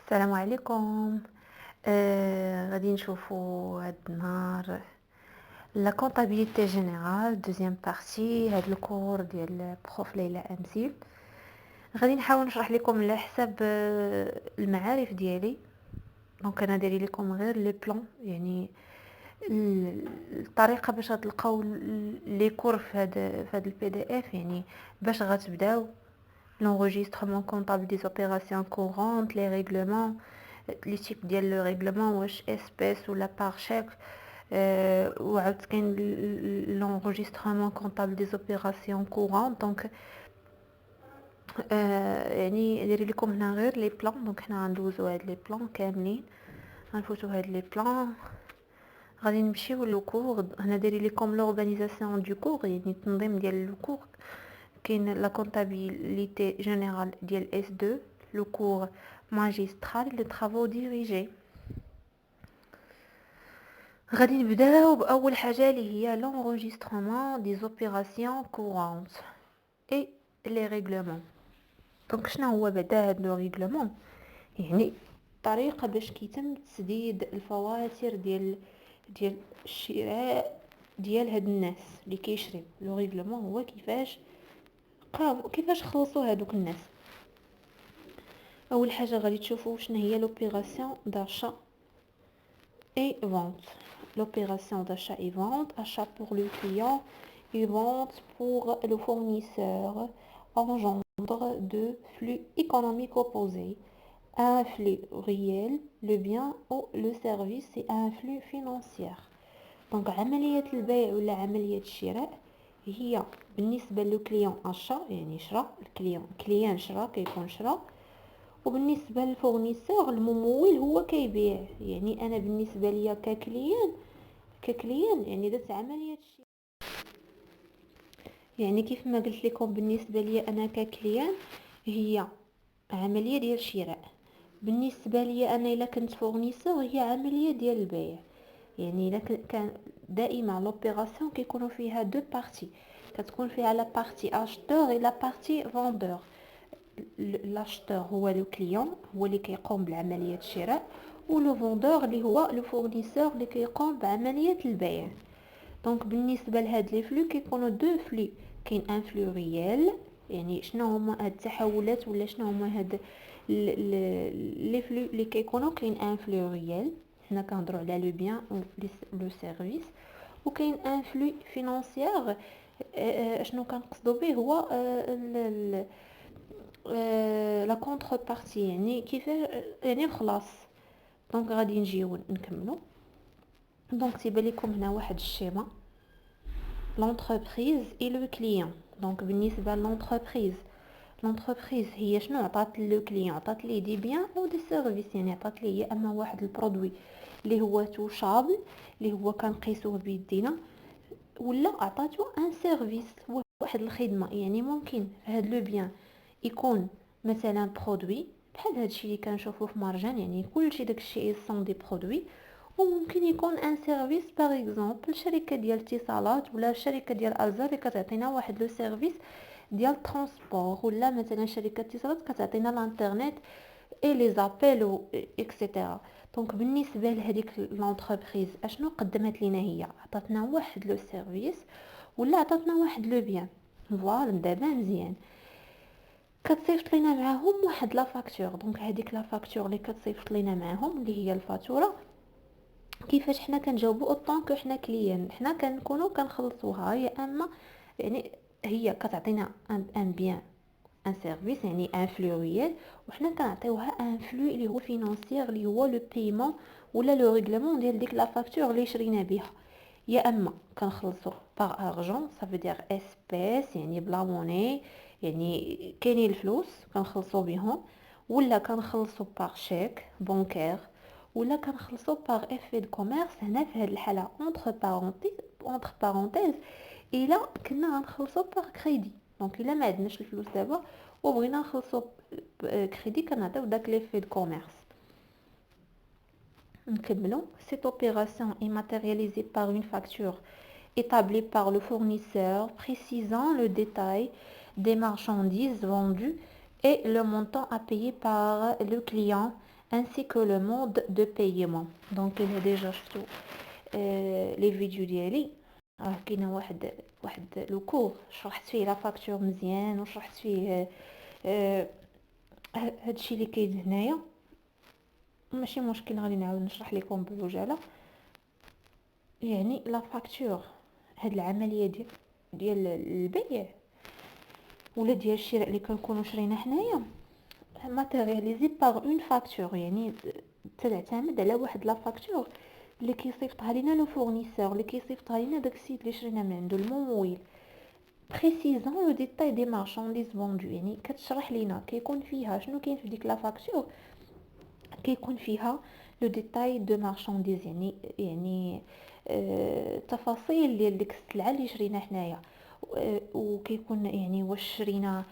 السلام عليكم. غادي نشوفوا هاد النهار لا كونطابيليتي جينيرال دوزيام بارتي هاد الكور ديال بروف ليلى امثيل. غادي نحاول نشرح لكم على حسب المعارف ديالي. دونك انا دايره لكم غير لي بلان، يعني الطريقه باش غتلقاو لي كور في هاد البي دي اف، يعني باش غتبداو l'enregistrement comptable des opérations courantes, les règlements, les types ديال le règlement واش espèce ou la par chèque. وعاود كاين l'enregistrement comptable des opérations courantes. donc يعني داير لكم هنا غير لي بلان. دونك حنا غندوزو هاد لي بلان كاملين، غنفوتو هاد لي بلان، غادي نمشيو لو كور. هنا داير لكم l'organisation du cours، يعني التنظيم ديال لو كور. كاين لا كونطابيليتي جينيرال ديال اس 2، لو كور ماجسترال لي طرافو ديريجي. غادي نبداو باول حاجه اللي هي لونغيسترمون دي زوبيراسيون كورونت اي لي ريغلومون. دونك شنو هو بعدا هاد لو ريغلومون؟ يعني الطريقه باش كيتم تسديد الفواتير ديال الشراء ديال هاد الناس اللي كيشريو. لو ريغلومون هو كيفاش خلصوا هادوك الناس. اول حاجه غادي تشوفوا شنو هي لوبيراسيون داشا اي فونت. L'opération d'achat et vente, achat pour le client et vente pour le fournisseur, engendre deux flux économiques opposés. Un flux réel, le bien ou le service, et un flux financier. Donc عملية البيع ولا عملية الشراء هي بالنسبة للكليون achat، يعني شرا كليان شرا، كيكون شرا. وبالنسبه للفورنيسور الممول هو كيبيع، يعني انا بالنسبه ليا ككليان يعني درت عمليه الشراء. يعني كيف ما قلت لكم بالنسبه ليا انا ككليان هي عمليه ديال الشراء، بالنسبه ليا انا الا كنت فورنيسور هي عمليه ديال البيع. يعني الا كان دائما لوبيراسيون كيكونوا فيها دو بارتي، كتكون فيها لا بارتي اشتور اي لا بارتي فوندور. لاشتور هو لو كليون، هو اللي كيقوم بعمليه الشراء، ولو فوندور اللي هو لو فورنيسور اللي كيقوم بعمليه البيع. دونك بالنسبه لهاد لي فلو كيكونوا دو فلو، كاين ان فلو ريال، يعني شنو هما هاد التحولات ولا شنو هما هاد لي فلو اللي كيكونوا. كاين ان فلو ريال، حنا كنهضروا على لو بيان او لو سيرفيس. وكاين ان فلو فينانسيير، شنو كنقصدوا به هو لا كونتر بارتي، يعني كيفاش يعني الخلاص. دونك غادي نجيو نكملوا. دونك تيبان لكم هنا واحد الشيما لونتربريز اي لو كليون. دونك بالنسبه لونتربريز هي شنو عطات لو كليون؟ عطات ليه دي بيان او دي سيرفيس، يعني عطات ليه يا اما واحد البرودوي اللي هو توشابل اللي هو كنقيسوه بيدينا، ولا عطاتو ان سيرفيس واحد الخدمه. يعني ممكن هاد لو بيان يكون مثلا برودوي بحال هادشي اللي كنشوفوه في مرجان، يعني كلشي داكشي سون دي برودوي. وممكن يكون ان سيرفيس باغ اكزومبل شركه ديال اتصالات ولا شركه ديال الزا اللي كتعطينا واحد لو سيرفيس ديال ترونسبور، ولا مثلا شركه اتصالات كتعطينا الانترنت اي لي زابيل اكسيتيرا. دونك بالنسبه لهذيك لونتربريز اشنو قدمت لينا؟ هي عطاتنا واحد لو سيرفيس ولا عطاتنا واحد لو بيان. فوالا دابا مزيان كتصيفط لينا معاهم واحد لا فاكتور. دونك هذيك لا فاكتور اللي كتصيفط لينا معاهم اللي هي الفاتوره، كيفاش حنا كنجاوبوا اوطون كو حنا كليان، حنا كنكونوا كنخلصوها. يا اما يعني هي كتعطينا ان بيان ان سيرفيس، يعني ان فلو ريال، وحنا كنعطيوها ان فلو اللي هو فينانسيير اللي هو لو بايمون ولا لو ريغلمون ديال ديك لا فاكتور اللي شرينا بها. يا اما كنخلصوا باغ ارجون سافو دير اسبيس، يعني بلا موني، يعني كاينين الفلوس كنخلصوا بهم، ولا كنخلصوا باغ شيك بونكير، ولا كنخلصوا باغ افي دو كوميرس. هنا في هذه الحاله اونتر بارونتيز الا كنا غنخلصوا باغ كريدي. دونك الا ما عندناش الفلوس دابا وبغينا نخلصوا كريدي كنعطيو داك لي في دو كوميرس. نكملوا. Cette opération est matérialisée par une facture établie par le fournisseur précisant le détail des marchandises vendues et le montant à payer par le client, ainsi que le mode de paiement. دونك الا ديجا شفتوا لي فيديو ديالي راه كاينه واحد لو كور شرحت فيه لا فاكتور مزيان وشرحت فيه هادشي اللي كاين هنايا. ماشي مشكل غادي نعاود نشرح لكم بعجاله. يعني لا فاكتور هاد العمليه ديال البيع ولا ديال الشراء اللي كنكونوا شرينا حنايا ماتيرياليزي باغ اون فاكتور، يعني تعتمد على واحد لا فاكتور اللي كيصيفطها لينا لو فورنيسور، اللي كيصيفطها لينا داك السيد اللي شرينا من عنده الممول بريسيزون لو ديتاي دي مارشانديز فوندو. يعني كتشرح لينا كيكون فيها شنو كاين في ديك لا فاكتور، كيكون فيها لو ديتاي دو مارشانديز، يعني تفاصيل ديال ديك السلعه اللي شرينا حنايا. وكيكون يعني واش شرينا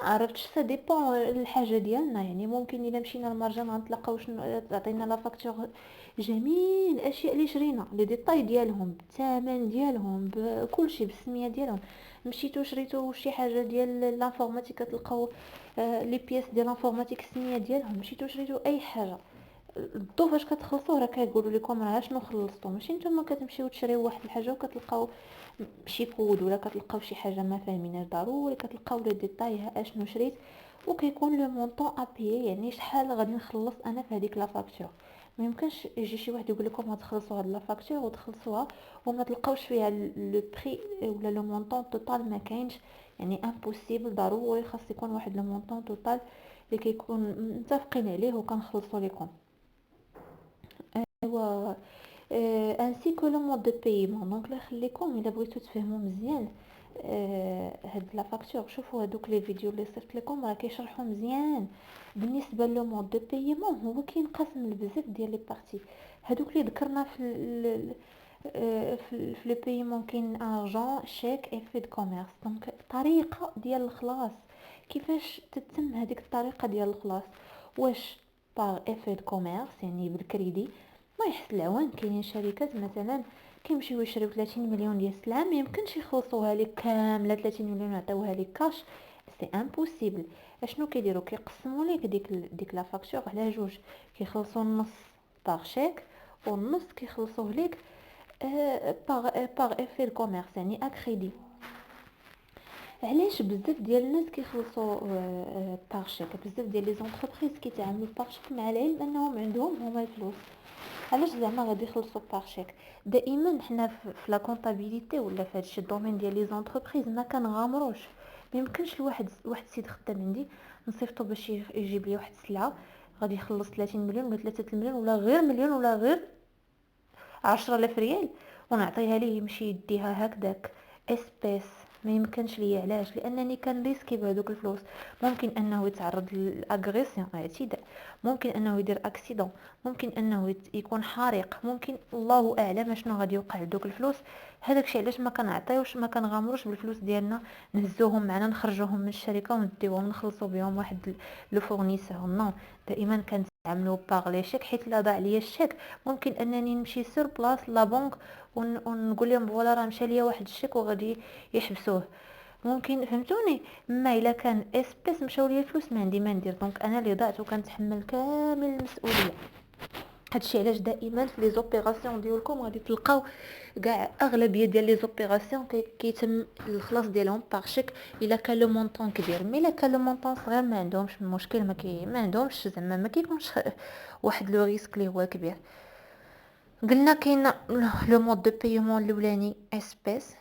عرفتش سا ديبون الحاجه ديالنا. يعني ممكن الا مشينا للمرجان غنتلاقاو شنو تعطينا لا فاكتور جميع الاشياء اللي شرينا، لي ديتاي ديالهم، بالثمن ديالهم، بكلشي، بالسميه ديالهم. مشيتو شريتو شي حاجه ديال لانفورماتيك كتلقاو لي بياس ديال لانفورماتيك السميه ديالهم. مشيتو شريتو اي حاجه الضو فاش كتخلصوا راه كيقولوا لكم راه شنو خلصتوا. ماشي نتوما كتمشيو تشريو واحد الحاجه وكتلقاو شي كود ولا كتلقاو شي حاجه ما فاهميناش، ضروري كتلقاو لي ديتاي ها اشنو شريت وكيكون لو مونطون ابيي، يعني شحال غادي نخلص انا في هذيك لا فاكتور. ما يمكنش يجي شي واحد يقول لكم غتخلصوا هاد لا فاكتور وتخلصوها وما تلقاوش فيها لو بري ولا لو مونطون توتال، ما كاينش، يعني امبوسيبل. ضروري خاص يكون واحد لو مونطون توتال اللي كيكون متفقين عليه وكنخلصوا لكم. ايوا انسي كو لو مود دو بايمون. دونك لا خليكم الا بغيتو تفهموا مزيان هاد لا فاكتور، شوفوا هادوك لي فيديو اللي صيفط لكم راه كيشرحوا مزيان. بالنسبه لو مود دو بايمون هو كينقسم لبزاف ديال لي بارتي. هادوك اللي ذكرنا في لو بايمون كاين ارجون، شيك، ايفي دو كوميرس. دونك طريقه ديال الخلاص، كيفاش تتم هذيك الطريقه ديال الخلاص. واش باغ ايفي دو كوميرس يعني بالكريدي، الله يحسن العوان. كاينين شركات مثلا كيمشيو يشريو 30 مليون ديال السلعه ما يمكنش يخلصوها لك كامله 30 مليون يعطيوها لك كاش، سي امبوسيبل. اشنو كيديروا؟ كيقسموا لك ديك لا فاكتور على جوج، كيخلصوا النص باغ شيك والنص كيخلصوه لك باغ افير كوميرس يعني اكريدي. علاش بزاف ديال الناس كيخلصوا باغ شيك؟ بزاف ديال لي زونتربريز كيتعاملوا باغ شيك مع العلم انهم عندهم هما الفلوس. علاش زعما غادي يخلصوا باغ شيك؟ دائما حنا في لا كونطابيليتي ولا في هادشي الدومين ديال لي زونتربريز ما كنغامروش. ما يمكنش لواحد السيد خدام عندي نصيفطو باش يجيب لي واحد السلعه غادي يخلص 30 مليون ولا 3 مليون ولا غير مليون ولا غير 10,000 ريال ونعطيها ليه يمشي يديها هكذاك اسبيس. ما يمكنش ليا. علاش؟ لانني كنريسكي بهذوك الفلوس. ممكن انه يتعرض للاغريسيون، اعتداء، ممكن انه يدير اكسيدون، ممكن انه يكون حريق، ممكن الله اعلم شنو غادي يوقع لدوك الفلوس. هذاك الشيء علاش ما كنعطيوش، ما كنغامروش بالفلوس ديالنا نهزوهم معنا نخرجوهم من الشركه ونديوهم نخلصوا بهم واحد لو فورنيسور. نو، دائما كنتعاملوا باغ لي شيك، حيت لا ضاع ليا الشيك ممكن انني نمشي سور بلاص لا بنك ونقول لهم فوالا راه مشى ليا واحد الشيك وغادي يحبسوه. ممكن، فهمتوني؟ ما الا كان اسبيس مشاو ليا الفلوس ما عندي ما ندير. دونك انا اللي ضعت وكنتحمل كامل المسؤوليه. هادشي علاش دائما في لي زوبيراسيون ديالكم غادي تلقاو كاع اغلبيه ديال لي زوبيراسيون كيتم الخلاص ديالهم باغ شيك الا كان لو مونطون كبير. مي الا كان لو مونطون صغير ما عندهمش مشكل، ما عندهمش زعما ما كيكونش واحد لو ريسك اللي هو كبير. قلنا كاين لو مود دو بايمون الاولاني اسبيس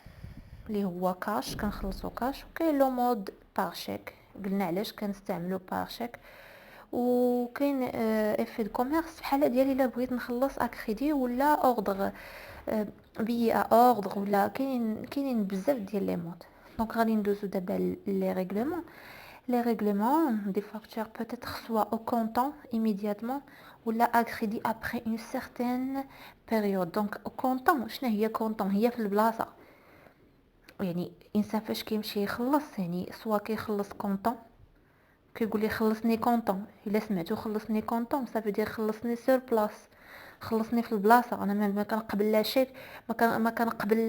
اللي هو كاش، كنخلصو كاش. وكاين لو مود باغ شيك، قلنا علاش كنستعملو باغ شيك. وكاين افي دو كوميرس بحال ديالي الا بغيت نخلص اكريدي ولا اوردر بي اوردر، ولا كاينين بزاف ديال لي مود. دونك غادي ندوزو دابا لي ريغلومون. Les règlements des factures peut être soit au comptant immédiatement ou là à crédit après une certaine période. Donc au comptant شنو هي comptant؟ هي في البلاصه. يعني الانسان فاش كيمشي يخلص يعني سوا كيخلص كونطون، كيقول لي خلصني كونطون. الا سمعتو خلصني كونطون صافي دير خلصني سور بلاص، خلصني في البلاصه. انا ما كنقبل لا شيك، ما كنقبل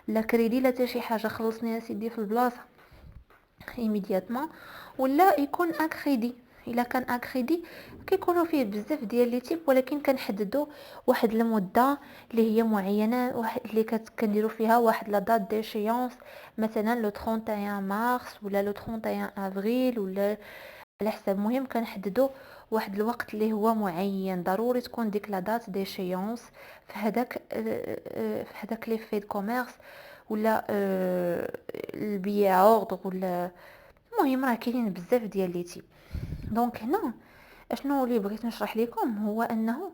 لا كريدي لا حتى شي حاجه. خلصني يا سيدي في البلاصه immédiatement ولا يكون اكريدي. الا كان اكريدي كيكونوا فيه بزاف ديال لي تيب، ولكن كنحددوا واحد المده اللي هي معينه، واحد اللي كنديروا فيها واحد لا دات ديشيونس، مثلا لو 31 مارس ولا لو 31 افريل ولا على حسب. مهم كنحددوا واحد الوقت اللي هو معين، ضروري تكون ديك لا دات ديشيونس في هذاك لي في كوميرس ولا البيع اوردر ولا. المهم راه كاينين بزاف ديال لي تيب. دونك هنا اشنو اللي بغيت نشرح لكم هو انه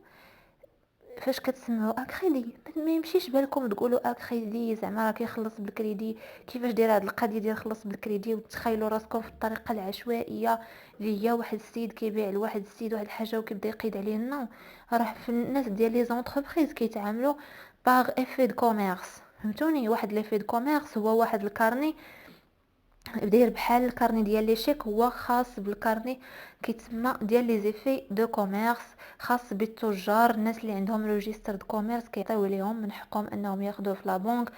فاش كتسمعوا اكريدي ما يمشيش بالكم تقولوا اكريدي زعما راه كيخلص بالكريدي. كيفاش دايره هاد القضيه ديال خلص بالكريدي، وتخيلوا راسكم في الطريقه العشوائيه اللي هي واحد السيد كيبيع لواحد السيد واحد الحاجه وكيبدا يقيد عليه النو. راه في الناس ديال لي زونتربريز كيتعاملوا باغ افي دو كوميرس، فهمتوني؟ واحد ليفي دو كوميرس هو واحد الكارني داير بحال الكارني ديال لي شيك، هو خاص بالكارني كيتسمى ديال لي زيفي دو كوميرس، خاص بالتجار، الناس اللي عندهم ريجستر دو كوميرس كيعطيو ليهم من حقهم انهم ياخذوه في لا بنك.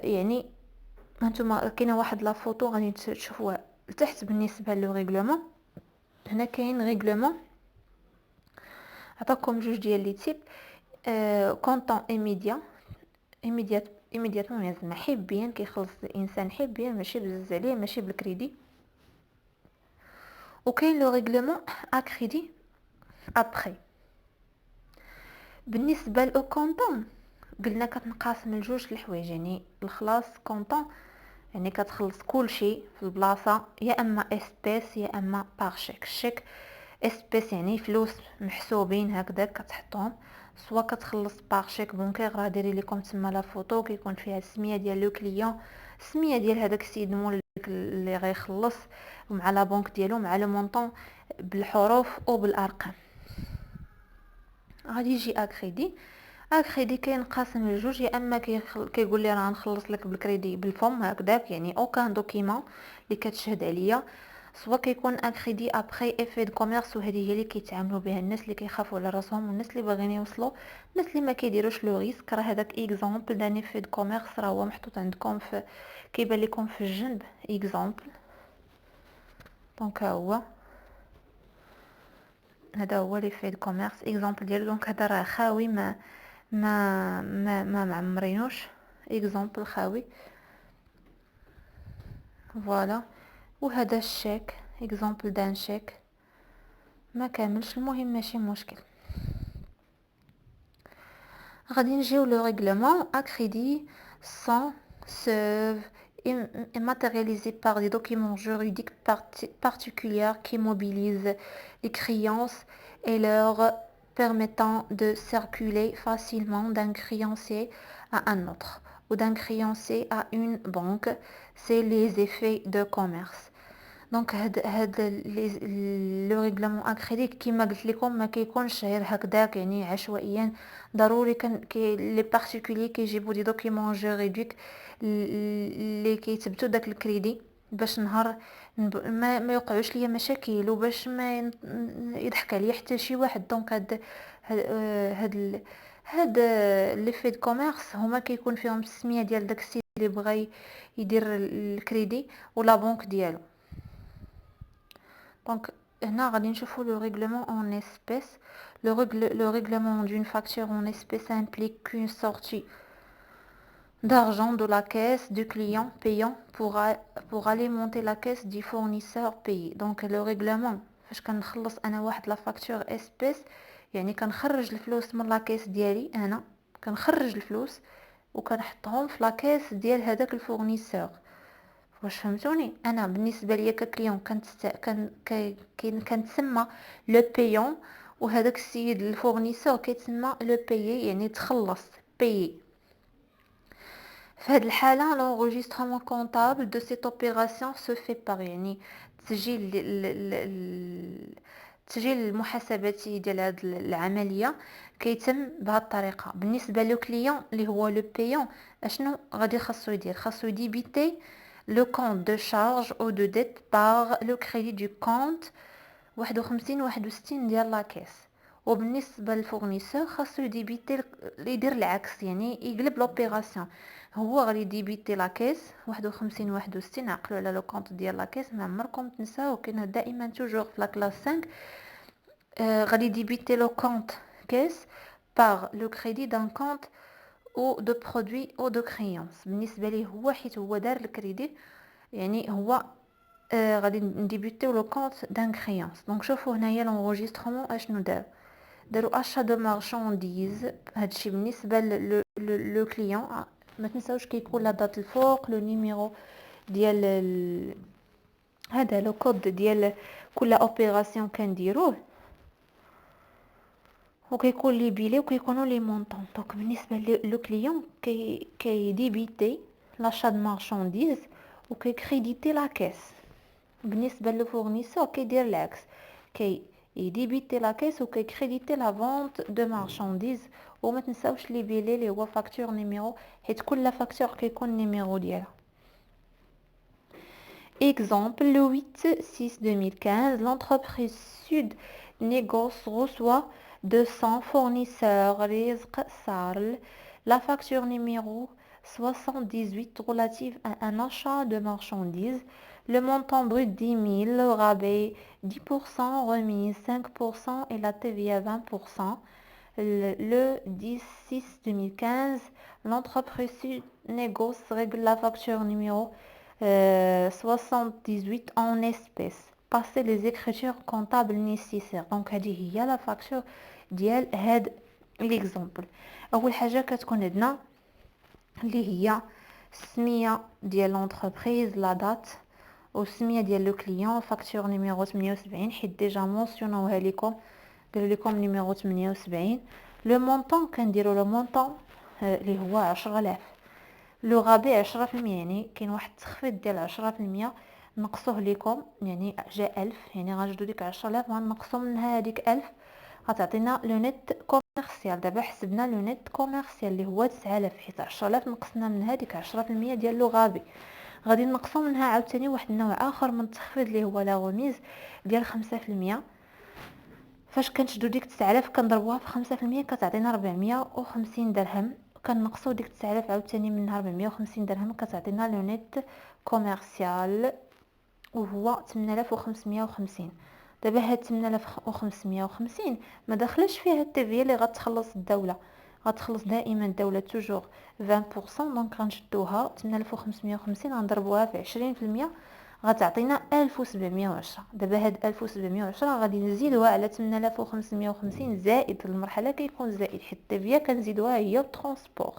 يعني هانتوما كاينه واحد لا فوتو غادي تشوفوها لتحت بالنسبه لو ريغلومون. هنا كاين ريغلومون عطاكم جوج ديال لي تيب. كونطون ايميدياتمون، يعني زعما حبيا كيخلص الانسان حبيا، ماشي بزز عليه، ماشي بالكريدي. وكاين لو ريغلومون ا كريدي ابري. بالنسبه لو كونطون قلنا كتنقسم لجوج الحوايج، يعني الخلاص كونطون يعني كتخلص كل شيء في البلاصه، يا اما اسبيس يا اما باغ شيك. الشيك اسبيس يعني فلوس محسوبين هكذا كتحطهم، سوا كتخلص باغ شيك بونكير. راه دايرين لكم تما لا فوتو كيكون فيها السميه ديال لو كليون، السميه ديال هذاك السيد مول اللي غيخلص، ومع لا بنك ديالو مع لو مونطون بالحروف او بالارقام. غادي يجي اكريدي. اكريدي كينقسم لجوج، يا اما كيقول لي راه نخلص لك بالكريدي بالفم هكذاك، يعني اوكان دوكيمون اللي كتشهد عليا، سوا كيكون اكريدي ابري افي دو كوميرس، وهذه هي اللي كيتعاملوا بها الناس اللي كيخافوا على راسهم والناس اللي باغيين يوصلوا، الناس اللي ما كيديروش لو ريسك. راه هذاك اكزامبل دان افي دو كوميرس راه هو محطوط عندكم في كيبان لكم في الجنب اكزامبل. دونك هو هذا هو لي في دو كوميرس اكزامبل ديالو. دونك هذا راه خاوي، ما معمرينوش، اكزامبل خاوي. فوالا. وهذا الشيك اكزامبل دان شيك ما كاملش، المهم ماشي مشكل. غادي نجيو لو ريغلومون ا كريدي سون سيف est matérialisé par des documents juridiques particuliers qui mobilisent les créances et leur permettant de circuler facilement d'un créancier à un autre ou d'un créancier à une banque. C'est les effets de commerce. دونك هاد لو ريغلامون اكريديت كيما قلت لكم ما كيكونش غير هكذاك يعني عشوائيا، ضروري كان لي بارتيكولي كيجيبوا دي دوكيمون جوريديك اللي كيثبتوا داك الكريدي باش نهار ما يوقعوش ليا مشاكل، وباش ما يضحك عليا حتى شي واحد. دونك هاد لي في كوميرس هما كيكون فيهم السميه ديال داك السيد اللي بغى يدير الكريدي ولا بنك ديالو. Donc, هنا غادي نشوفوا le règlement en espèces. Le règlement d'une facture en espèces implique qu'une sortie d'argent de la caisse du client payant pour alimenter la caisse du fournisseur payé. Donc le règlement فاش كنخلص انا واحد لا فاكتور اسبيس، يعني كنخرج الفلوس من لا كيس ديالي، انا كنخرج الفلوس وكنحطهم في لا كيس ديال هذاك الفورنيسور. واش فهمتوني؟ انا بالنسبه ليا ككليون كنتسمى لو بايون، وهذاك السيد الفورنيسور كيتسمى لو بايي، يعني تخلص بايي. في هذه الحاله l'enregistrement comptable de cette opération se fait par يعني التسجيل المحاسباتي ديال هذه العمليه كيتم بهذه الطريقه. بالنسبه لو كليون اللي هو لو بايون، اشنو غادي خاصو يدير؟ خاصو يديبيتي le compte de charge ou de dette par le crédit du compte 51 ديال لا كيس، وبالنسبه للفورنيسور خاصو يديبيتي يدير العكس، يعني يقلب لوبيراسيون. هو غادي يديبيتي لاكيس 51 61. عقلوا على لو كونط ديال لاكيس، ما عمركم تنساو، كاين دائما توجور في لا كلاس 5. غادي يديبيتي لو كونط كيس par le crédit d'un compte ou de produit ou de créance. بالنسبه ليه هو حيت هو دار الكريدي، يعني هو غادي نديبيوتيو لو كونط دان كريانس. دونك شوفوا هنايا لونغوجيسترمون اشنو داروا اشا دو مارشانديز. هادشي بالنسبه لو كليون. ما تنساوش كيكون لا دات الفوق، لو نيميرو ديال هذا لو كود ديال كل اوبيراسيون كنديروه، وكيكون لي بيلي وكيكونوا لي مونطون. دونك بالنسبه لو كليون كي ديبيتي لاشا دو مارشانديز وكيكريديتي لا كاس. بالنسبه للفورنيسور كيدير العكس، كي يديبيتي لا كاس وكيكريديتي لا فونت دو مارشانديز. وما تنساوش لي بيلي اللي هو فاكتور نيميرو، حيت كل فاكتور كيكون نيميرو ديالها. Exemple, le 8-6-2015, l'entreprise Sud Négoce reçoit 200 fournisseurs Rizq Sarl. La facture numéro 78 relative à un achat de marchandises. Le montant brut 10 000, le rabais 10%, remise 5% et la TVA 20%. Le 10-6-2015, l'entreprise Sud Négoce règle la facture numéro 78 en espèces. Passer les écritures comptables nécessaires. Donc هذه هي لا فاكتور ديال هاد ليكزامبل. اول حاجه كتكون عندنا اللي هي السميه ديال لونتربريز، لا دات، والسميه ديال لو كليون، فاكتور نيميرو 78 حيت ديجا مونسيونوها لكم، قالوا لكم نيميرو 78. لو مونطون كنديروا لو مونطون اللي هو 10000. لو غابي 10%، يعني كاين واحد التخفيض ديال 10%، نقصوه لكم يعني جا 1000، يعني غنجدو ديك 10000 غنقصو منها هذيك 1000 غتعطينا لو نيت كوميرسيال. دابا حسبنا لو نيت كوميرسيال اللي هو 9000، حيت 10000 نقصنا من هذيك 10% ديال لو غابي. غادي نقصو منها عاوتاني واحد النوع اخر من التخفيض اللي هو لا غوميز ديال 5%. فاش كنشدو ديك 9000 كنضربوها في 5% كتعطينا 450 درهم. كنقصوا ديك 9000 عاوتاني منها 450 درهم كتعطينا لو نيت كوميرسيال وهو 8550. دابا هاد 8550 ما داخلش فيها التيفي اللي غتخلص الدوله. غتخلص دائما الدوله توجور 20%. دونك غنشدوها 8550 غنضربوها في 20% غتعطينا 1710. دابا هاد 1710 غادي نزيدوها على 8550 زائد المرحله كيكون زائد، حيت التيفيا كنزيدوها هي الترونسبور.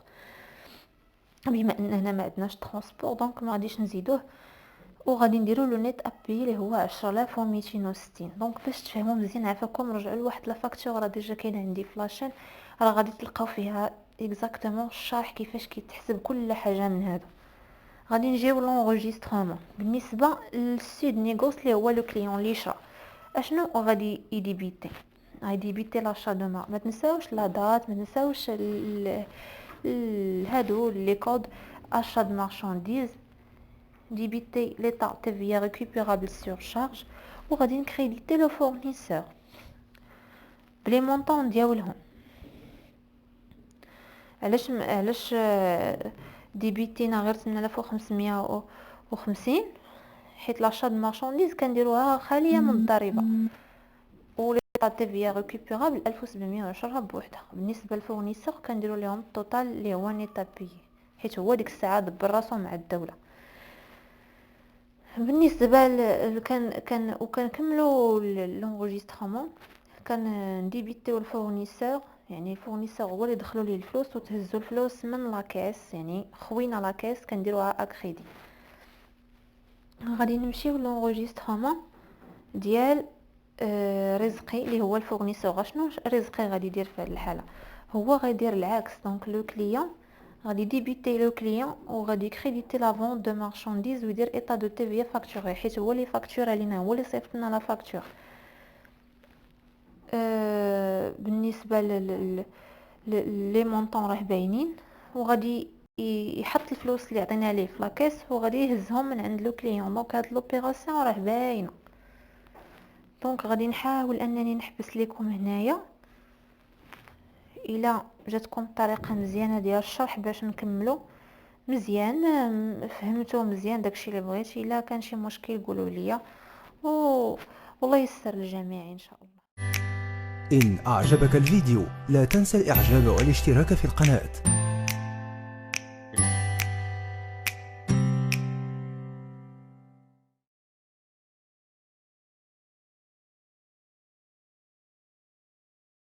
بما اننا ما عندناش ترونسبور دونك ما غاديش نزيدوه، وغادي نديرو لو نيت ابي اللي هو 10260. دونك باش تفهموا مزيان عافاكم رجعوا لواحد لا فاكتور ديجا كاينه عندي في لاشين، راه غادي تلقاو فيها اكزاكتومون الشرح كيفاش كيتحسب كل حاجه من هذا. غادي نجيو لونغيسترمون. بالنسبه للسود نيغوس اللي هو لو كليون اللي شرا، اشنو غادي يديبيتي؟ غيديبيتي لاشا دو ما تنساوش لا دات، ما تنساوش هادو لي كود achat de marchandises، débiter l'état TVA récupérable sur charge، وغادي نكريديتي لو فورنيسور بلي مونطون ديالهم. علاش ديبيتينا غير 8550؟ حيت لاشا د مارشانديز كنديروها خاليه من الضريبه، و l'état TVA récupérable 1710 بوحدها. بالنسبه للفورنيسور كنديروا لهم التوتال اللي هو نيتا بي، حيت هو ديك الساعه دبر راسو مع الدوله. بالنسبه وكنكملوا لونغيسترمون كنديبيتيو الفورنيسور، يعني الفورنيسور هو اللي دخلوا ليه الفلوس وتهزوا الفلوس من لاكاس، يعني خوينا لاكاس كنديروها اكريدي. غادي نمشيو لونغيسترمون ديال رزقي اللي هو الفورنيسور. شنو رزقي غادي يدير في هذه الحاله؟ هو غيدير العكس. دونك لو كليون غادي ديبيتي لو كليون وغادي كريديتي لا فونت دو مارشانديز ويدير ايطا دو تي في فاكتوري، حيت هو اللي فاكتور علينا، هو اللي صيفط لنا لا فاكتور. بالنسبه لي مونطون راه باينين، وغادي يحط الفلوس اللي عطينا ليه في لاكيس وغادي يهزهم من عند لو كليون. دونك هاد لوبيراسيون راه باينه. دونك غادي نحاول انني نحبس لكم هنايا الا جاتكم الطريقه مزيانه ديال الشرح باش نكملوا مزيان، فهمتوا مزيان داكشي اللي بغيت. الا كان شي مشكل قولوا لي، و والله يسر للجميع ان شاء الله. إن أعجبك الفيديو لا تنسى الإعجاب والاشتراك في القناة.